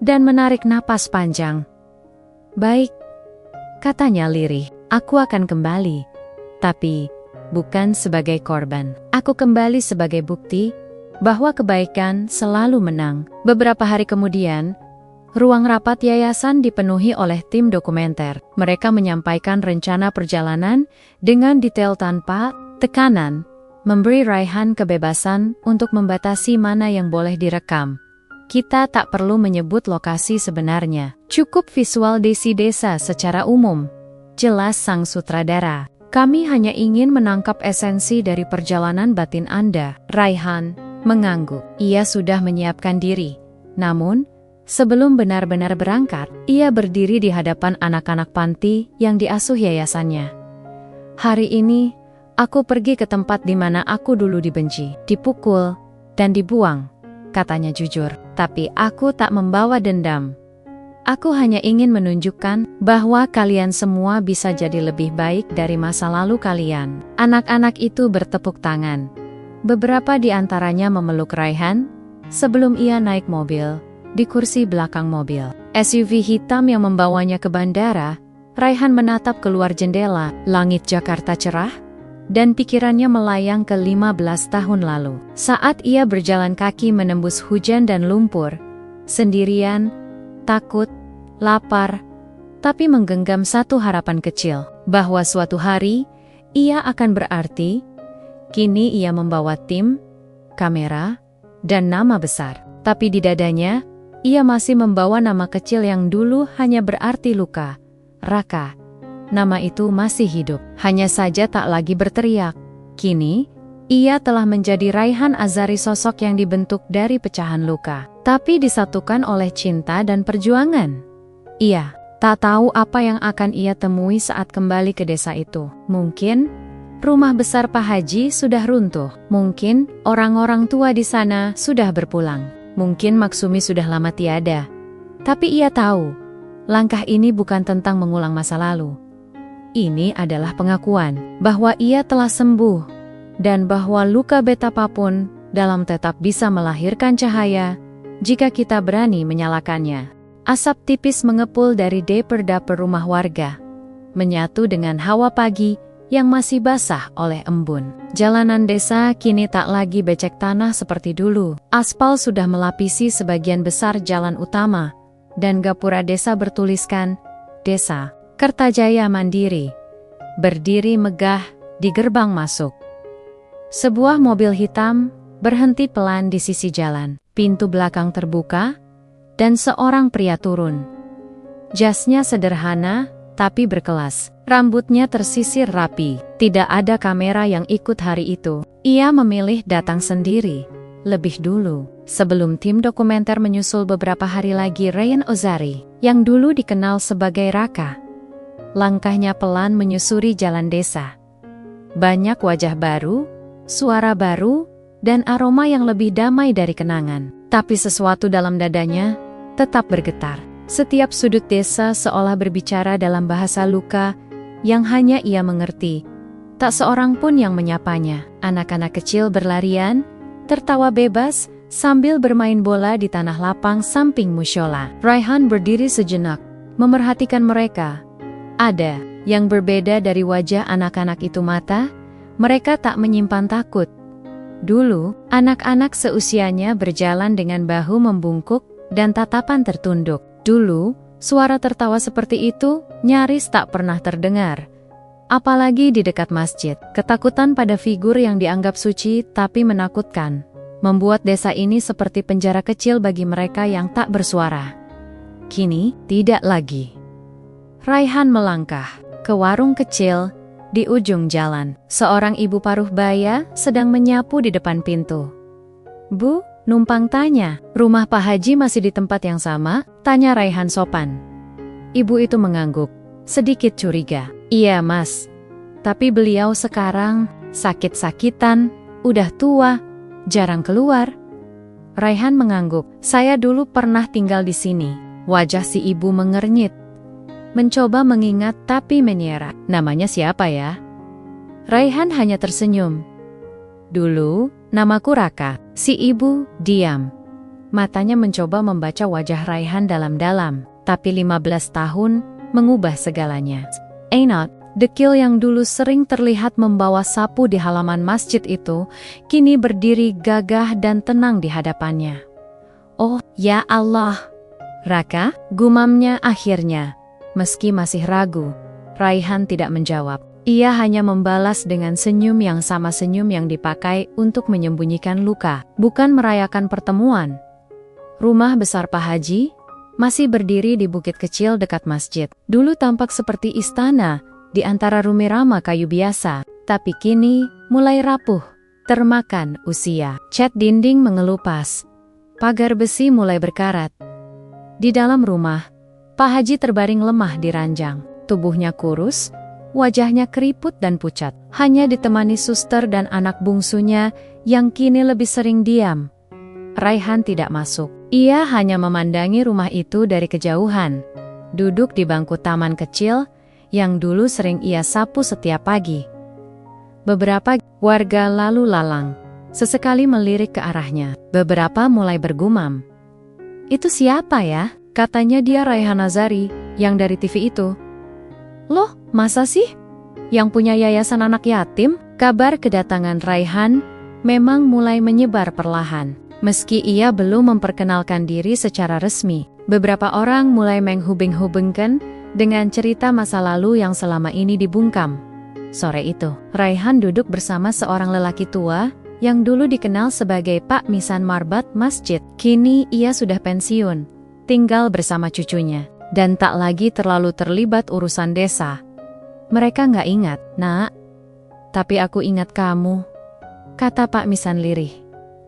dan menarik napas panjang. Baik, katanya lirih, aku akan kembali. Tapi, bukan sebagai korban. Aku kembali sebagai bukti bahwa kebaikan selalu menang. Beberapa hari kemudian, ruang rapat yayasan dipenuhi oleh tim dokumenter. Mereka menyampaikan rencana perjalanan dengan detail tanpa tekanan, memberi Raihan kebebasan untuk membatasi mana yang boleh direkam. Kita tak perlu menyebut lokasi sebenarnya. Cukup visual desa secara umum. Jelas sang sutradara. Kami hanya ingin menangkap esensi dari perjalanan batin Anda. Raihan mengangguk. Ia sudah menyiapkan diri. Namun, sebelum benar-benar berangkat, ia berdiri di hadapan anak-anak panti yang diasuh yayasannya. Hari ini, aku pergi ke tempat di mana aku dulu dibenci, dipukul, dan dibuang, katanya jujur. Tapi aku tak membawa dendam. Aku hanya ingin menunjukkan bahwa kalian semua bisa jadi lebih baik dari masa lalu kalian. Anak-anak itu bertepuk tangan. Beberapa di antaranya memeluk Raihan sebelum ia naik mobil di kursi belakang mobil SUV hitam yang membawanya ke bandara. Raihan menatap keluar jendela. Langit Jakarta cerah, dan pikirannya melayang ke 15 tahun lalu. Saat ia berjalan kaki menembus hujan dan lumpur, sendirian, takut, lapar, tapi menggenggam satu harapan kecil, bahwa suatu hari, ia akan berarti. Kini ia membawa tim, kamera, dan nama besar. Tapi di dadanya, ia masih membawa nama kecil yang dulu hanya berarti luka. Raka. Nama itu masih hidup, hanya saja tak lagi berteriak. Kini, Ia telah menjadi Raihan Azari, sosok yang dibentuk dari pecahan luka, tapi disatukan oleh cinta dan perjuangan. Ia tak tahu apa yang akan ia temui saat kembali ke desa itu. Mungkin rumah besar Pak Haji sudah runtuh. Mungkin orang-orang tua di sana sudah berpulang. Mungkin Maksumi sudah lama tiada. Tapi ia tahu, langkah ini bukan tentang mengulang masa lalu. Ini adalah pengakuan bahwa ia telah sembuh dan bahwa luka betapapun dalam tetap bisa melahirkan cahaya jika kita berani menyalakannya. Asap tipis mengepul dari dapur-dapur rumah warga, menyatu dengan hawa pagi yang masih basah oleh embun. Jalanan desa kini tak lagi becek tanah seperti dulu. Aspal sudah melapisi sebagian besar jalan utama, dan gapura desa bertuliskan Desa Kertajaya Mandiri, berdiri megah di gerbang masuk. Sebuah mobil hitam berhenti pelan di sisi jalan. Pintu belakang terbuka, dan seorang pria turun. Jasnya sederhana, tapi berkelas. Rambutnya tersisir rapi. Tidak ada kamera yang ikut hari itu. Ia memilih datang sendiri, lebih dulu, sebelum tim dokumenter menyusul beberapa hari lagi. Raihan Azari, yang dulu dikenal sebagai Raka. Langkahnya pelan menyusuri jalan desa. Banyak wajah baru, suara baru, dan aroma yang lebih damai dari kenangan. Tapi sesuatu dalam dadanya tetap bergetar. Setiap sudut desa seolah berbicara dalam bahasa luka yang hanya ia mengerti. Tak seorang pun yang menyapanya. Anak-anak kecil berlarian, tertawa bebas, sambil bermain bola di tanah lapang samping musyola. Raihan berdiri sejenak, memerhatikan mereka. Ada yang berbeda dari wajah anak-anak itu. Mata mereka tak menyimpan takut. Dulu, anak-anak seusianya berjalan dengan bahu membungkuk dan tatapan tertunduk. Dulu, suara tertawa seperti itu nyaris tak pernah terdengar. Apalagi di dekat masjid. Ketakutan pada figur yang dianggap suci tapi menakutkan, membuat desa ini seperti penjara kecil bagi mereka yang tak bersuara. Kini, tidak lagi. Raihan melangkah ke warung kecil di ujung jalan. Seorang ibu paruh baya sedang menyapu di depan pintu. "Bu, numpang tanya, rumah Pak Haji masih di tempat yang sama?" tanya Raihan sopan. Ibu itu mengangguk, sedikit curiga. "Iya mas, tapi beliau sekarang sakit-sakitan, udah tua, jarang keluar." Raihan mengangguk. "Saya dulu pernah tinggal di sini." Wajah si ibu mengernyit. Mencoba mengingat tapi menyerah. "Namanya siapa ya?" Raihan hanya tersenyum. "Dulu, namaku Raka." Si ibu diam. Matanya mencoba membaca wajah Raihan dalam-dalam. Tapi 15 tahun mengubah segalanya. Einat, dekil yang dulu sering terlihat membawa sapu di halaman masjid itu, kini berdiri gagah dan tenang di hadapannya. "Oh, ya Allah." "Raka?" gumamnya akhirnya. Meski masih ragu, Raihan tidak menjawab. Ia hanya membalas dengan senyum yang sama, senyum yang dipakai untuk menyembunyikan luka, bukan merayakan pertemuan. Rumah besar Pak Haji masih berdiri di bukit kecil dekat masjid. Dulu tampak seperti istana di antara rumi-rama kayu biasa, tapi kini mulai rapuh, termakan usia. Cat dinding mengelupas, pagar besi mulai berkarat. Di dalam rumah, Pak Haji terbaring lemah di ranjang. Tubuhnya kurus, wajahnya keriput dan pucat. Hanya ditemani suster dan anak bungsunya yang kini lebih sering diam. Raihan tidak masuk. Ia hanya memandangi rumah itu dari kejauhan. Duduk di bangku taman kecil yang dulu sering ia sapu setiap pagi. Beberapa warga lalu lalang, sesekali melirik ke arahnya. Beberapa mulai bergumam. "Itu siapa ya?" katanya dia. "Raihan Azari, yang dari TV itu." "Loh, masa sih? Yang punya yayasan anak yatim?" Kabar kedatangan Raihan memang mulai menyebar perlahan. Meski ia belum memperkenalkan diri secara resmi, beberapa orang mulai menghubung-hubungkan dengan cerita masa lalu yang selama ini dibungkam. Sore itu, Raihan duduk bersama seorang lelaki tua yang dulu dikenal sebagai Pak Misan Marbat Masjid. Kini ia sudah pensiun, tinggal bersama cucunya, dan tak lagi terlalu terlibat urusan desa. "Mereka nggak ingat, Nak. Tapi aku ingat kamu." kata Pak Misan lirih.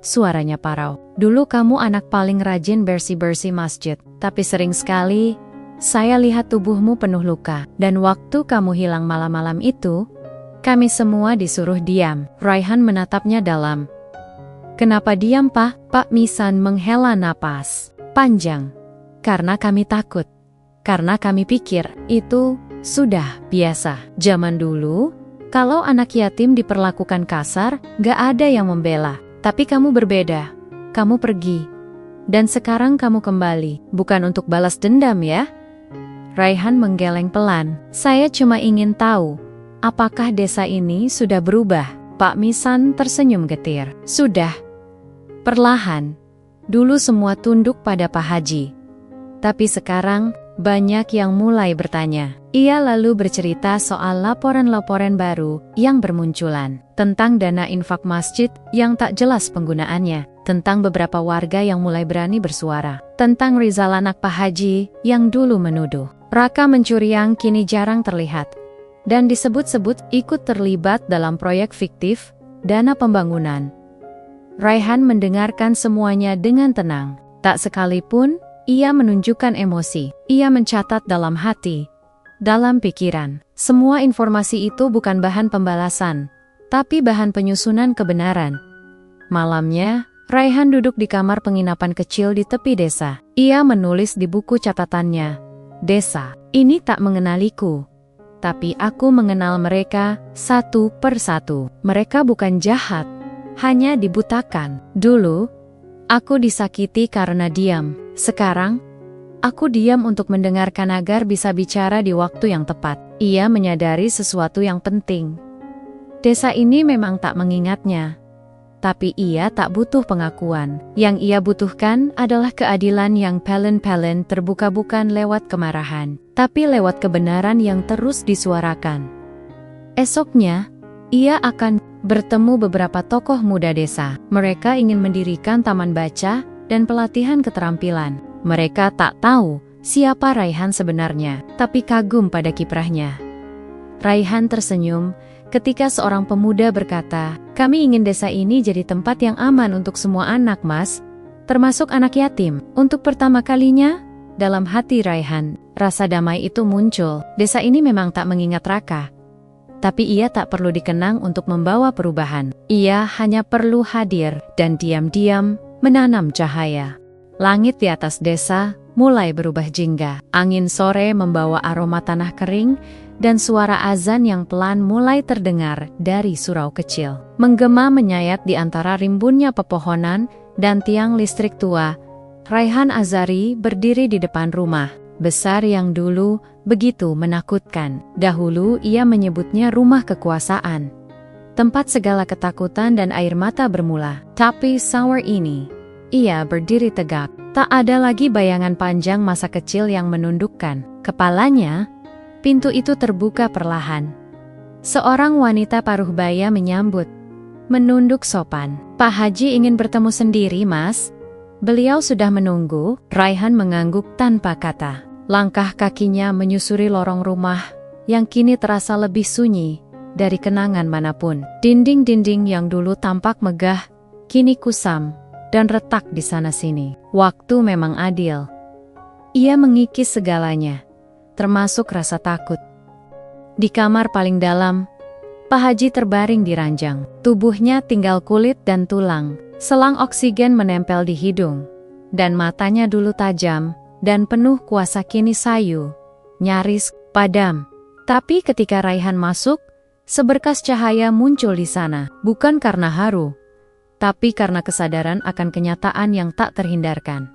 Suaranya parau. Dulu kamu anak paling rajin bersih-bersih masjid, tapi sering sekali saya lihat tubuhmu penuh luka. Dan waktu kamu hilang malam-malam itu, kami semua disuruh diam. Raihan menatapnya dalam. Kenapa diam, Pak? Pak Misan menghela napas panjang. Karena kami takut. Karena kami pikir itu sudah biasa. Zaman dulu, kalau anak yatim diperlakukan kasar, gak ada yang membela. Tapi kamu berbeda. Kamu pergi. Dan sekarang kamu kembali. Bukan untuk balas dendam ya. Raihan menggeleng pelan. Saya cuma ingin tahu, apakah desa ini sudah berubah? Pak Misan tersenyum getir. Sudah. Perlahan. Dulu semua tunduk pada Pak Haji. Tapi sekarang, banyak yang mulai bertanya. Ia lalu bercerita soal laporan-laporan baru yang bermunculan. Tentang dana infak masjid yang tak jelas penggunaannya. Tentang beberapa warga yang mulai berani bersuara. Tentang Rizal anak Pak Haji yang dulu menuduh Raka mencuri yang kini jarang terlihat. Dan disebut-sebut ikut terlibat dalam proyek fiktif, dana pembangunan. Raihan mendengarkan semuanya dengan tenang. Tak sekalipun ia menunjukkan emosi. Ia mencatat dalam hati, dalam pikiran. Semua informasi itu bukan bahan pembalasan, tapi bahan penyusunan kebenaran. Malamnya, Raihan duduk di kamar penginapan kecil di tepi desa. Ia menulis di buku catatannya, "Desa ini tak mengenaliku, tapi aku mengenal mereka satu persatu. Mereka bukan jahat, hanya dibutakan. Dulu, aku disakiti karena diam. Sekarang, aku diam untuk mendengarkan agar bisa bicara di waktu yang tepat." Ia menyadari sesuatu yang penting. Desa ini memang tak mengingatnya. Tapi ia tak butuh pengakuan. Yang ia butuhkan adalah keadilan yang pelen-pelen terbuka bukan lewat kemarahan, tapi lewat kebenaran yang terus disuarakan. Esoknya, ia akan bertemu beberapa tokoh muda desa. Mereka ingin mendirikan taman baca dan pelatihan keterampilan. Mereka tak tahu siapa Raihan sebenarnya, tapi kagum pada kiprahnya. Raihan tersenyum ketika seorang pemuda berkata, "Kami ingin desa ini jadi tempat yang aman untuk semua anak, Mas, termasuk anak yatim." Untuk pertama kalinya, dalam hati Raihan, rasa damai itu muncul. Desa ini memang tak mengingat Raka, tapi ia tak perlu dikenang untuk membawa perubahan. Ia hanya perlu hadir dan diam-diam menanam cahaya. Langit di atas desa mulai berubah jingga. Angin sore membawa aroma tanah kering, dan suara azan yang pelan mulai terdengar dari surau kecil. Menggema menyayat di antara rimbunnya pepohonan dan tiang listrik tua. Raihan Azari berdiri di depan rumah besar yang dulu begitu menakutkan. Dahulu ia menyebutnya rumah kekuasaan, tempat segala ketakutan dan air mata bermula. Tapi sawar ini, ia berdiri tegak. Tak ada lagi bayangan panjang masa kecil yang menundukkan kepalanya. Pintu itu terbuka perlahan. Seorang wanita paruh baya menyambut, menunduk sopan. "Pak Haji ingin bertemu sendiri, Mas. Beliau sudah menunggu." Raihan mengangguk tanpa kata. Langkah kakinya menyusuri lorong rumah yang kini terasa lebih sunyi dari kenangan manapun. Dinding-dinding yang dulu tampak megah, kini kusam dan retak di sana-sini. Waktu memang adil. Ia mengikis segalanya, termasuk rasa takut. Di kamar paling dalam, Pak Haji terbaring di ranjang. Tubuhnya tinggal kulit dan tulang. Selang oksigen menempel di hidung. Dan matanya dulu tajam dan penuh kuasa kini sayu, nyaris padam. Tapi ketika Raihan masuk, seberkas cahaya muncul di sana. Bukan karena haru, tapi karena kesadaran akan kenyataan yang tak terhindarkan.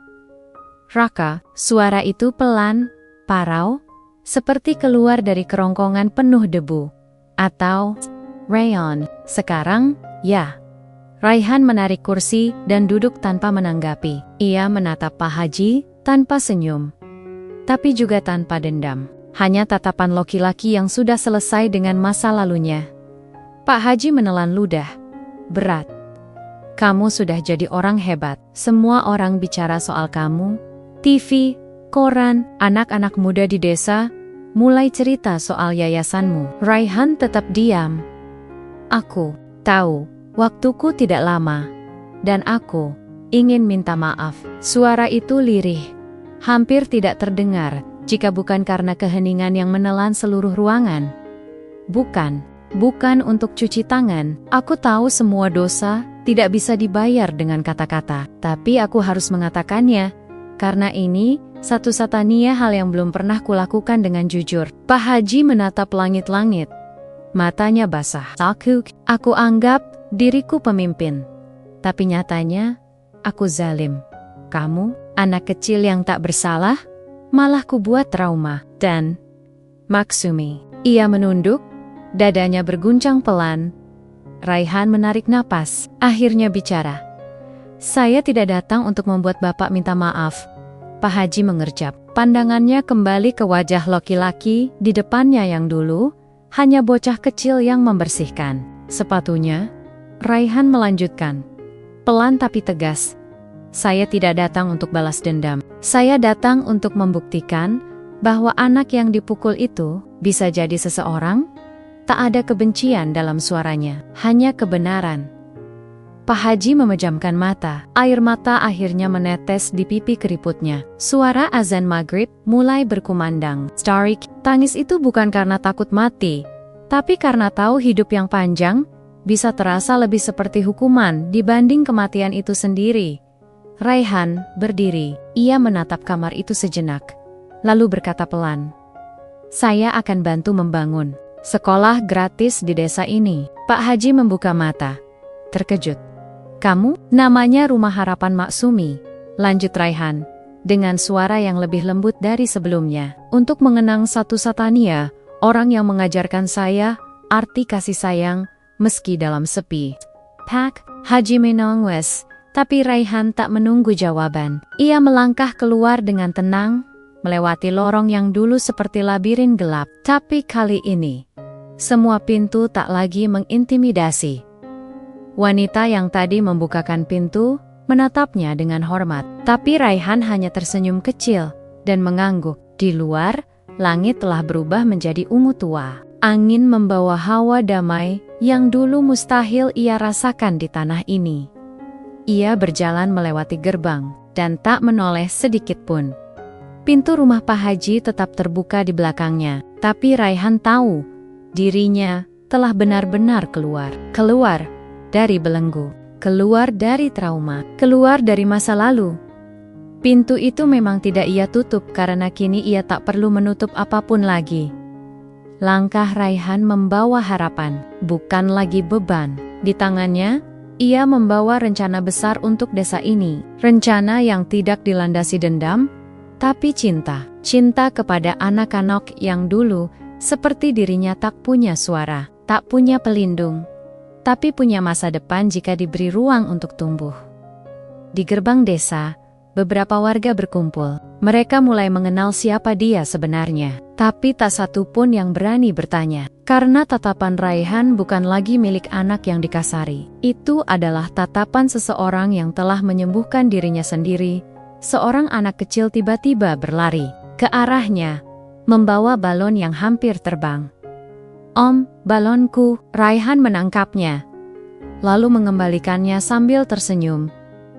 "Raka," suara itu pelan, parau, seperti keluar dari kerongkongan penuh debu. Atau, "Rayon, sekarang, ya." Raihan menarik kursi dan duduk tanpa menanggapi. Ia menatap Pak Haji tanpa senyum, tapi juga tanpa dendam. Hanya tatapan laki-laki yang sudah selesai dengan masa lalunya. Pak Haji menelan ludah. "Berat. Kamu sudah jadi orang hebat. Semua orang bicara soal kamu. TV, koran, anak-anak muda di desa mulai cerita soal yayasanmu." Raihan tetap diam. "Aku tahu, waktuku tidak lama, dan aku ingin minta maaf. Suara itu lirih, hampir tidak terdengar jika bukan karena keheningan yang menelan seluruh ruangan. Bukan untuk cuci tangan. Aku tahu semua dosa tidak bisa dibayar dengan kata-kata, tapi aku harus mengatakannya, karena ini satu-satunya hal yang belum pernah kulakukan dengan jujur. Pak Haji menatap langit-langit. Matanya basah. Aku anggap diriku pemimpin, tapi nyatanya aku zalim. Kamu, anak kecil yang tak bersalah, malah kubuat trauma. Dan Maksumi. Ia menunduk, dadanya berguncang pelan. Raihan menarik napas, akhirnya bicara. Saya tidak datang untuk membuat Bapak minta maaf. Pak Haji mengerjap. Pandangannya kembali ke wajah laki-laki di depannya yang dulu hanya bocah kecil yang membersihkan sepatunya. Raihan melanjutkan, pelan tapi tegas. Saya tidak datang untuk balas dendam. Saya datang untuk membuktikan bahwa anak yang dipukul itu bisa jadi seseorang. Tak ada kebencian dalam suaranya, hanya kebenaran. Pak Haji memejamkan mata. Air mata akhirnya menetes di pipi keriputnya. Suara azan maghrib mulai berkumandang. Starik, tangis itu bukan karena takut mati, tapi karena tahu hidup yang panjang bisa terasa lebih seperti hukuman dibanding kematian itu sendiri. Raihan berdiri. Ia menatap kamar itu sejenak, lalu berkata pelan, saya akan bantu membangun sekolah gratis di desa ini. Pak Haji membuka mata, terkejut. Kamu? Namanya Rumah Harapan Maksumi, lanjut Raihan, dengan suara yang lebih lembut dari sebelumnya. Untuk mengenang satu-satunya orang yang mengajarkan saya arti kasih sayang meski dalam sepi. Pak Haji menangis, tapi Raihan tak menunggu jawaban. Ia melangkah keluar dengan tenang, melewati lorong yang dulu seperti labirin gelap. Tapi kali ini, semua pintu tak lagi mengintimidasi. Wanita yang tadi membukakan pintu menatapnya dengan hormat, tapi Raihan hanya tersenyum kecil dan mengangguk. Di luar, langit telah berubah menjadi ungu tua. Angin membawa hawa damai yang dulu mustahil ia rasakan di tanah ini. Ia berjalan melewati gerbang dan tak menoleh sedikit pun. Pintu rumah Pak Haji tetap terbuka di belakangnya, tapi Raihan tahu dirinya telah benar-benar keluar dari belenggu, keluar dari trauma, keluar dari masa lalu. Pintu itu memang tidak ia tutup karena kini ia tak perlu menutup apapun lagi. Langkah Raihan membawa harapan, bukan lagi beban. Di tangannya, ia membawa rencana besar untuk desa ini. Rencana yang tidak dilandasi dendam, tapi cinta. Cinta kepada anak-anak yang dulu, seperti dirinya tak punya suara, tak punya pelindung, tapi punya masa depan jika diberi ruang untuk tumbuh. Di gerbang desa, beberapa warga berkumpul. Mereka mulai mengenal siapa dia sebenarnya, tapi tak satu pun yang berani bertanya. Karena tatapan Raihan bukan lagi milik anak yang dikasari. Itu adalah tatapan seseorang yang telah menyembuhkan dirinya sendiri. Seorang anak kecil tiba-tiba berlari ke arahnya, membawa balon yang hampir terbang. Om, balonku. Raihan menangkapnya, lalu mengembalikannya sambil tersenyum.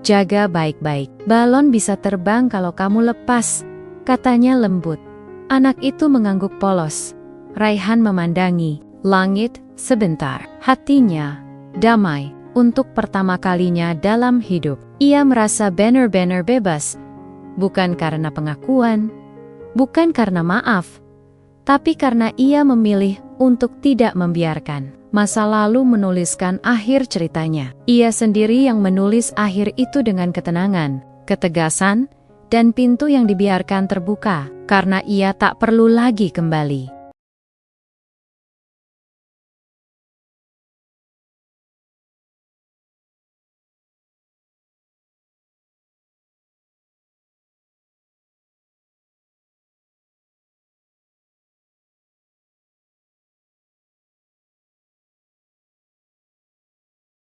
Jaga baik-baik. Balon bisa terbang kalau kamu lepas, katanya lembut. Anak itu mengangguk polos. Raihan memandangi langit sebentar. Hatinya damai. Untuk pertama kalinya dalam hidup, ia merasa benar-benar bebas. Bukan karena pengakuan, bukan karena maaf, tapi karena ia memilih untuk tidak membiarkan masa lalu menuliskan akhir ceritanya. Ia sendiri yang menulis akhir itu dengan ketenangan, ketegasan, dan pintu yang dibiarkan terbuka, karena ia tak perlu lagi kembali.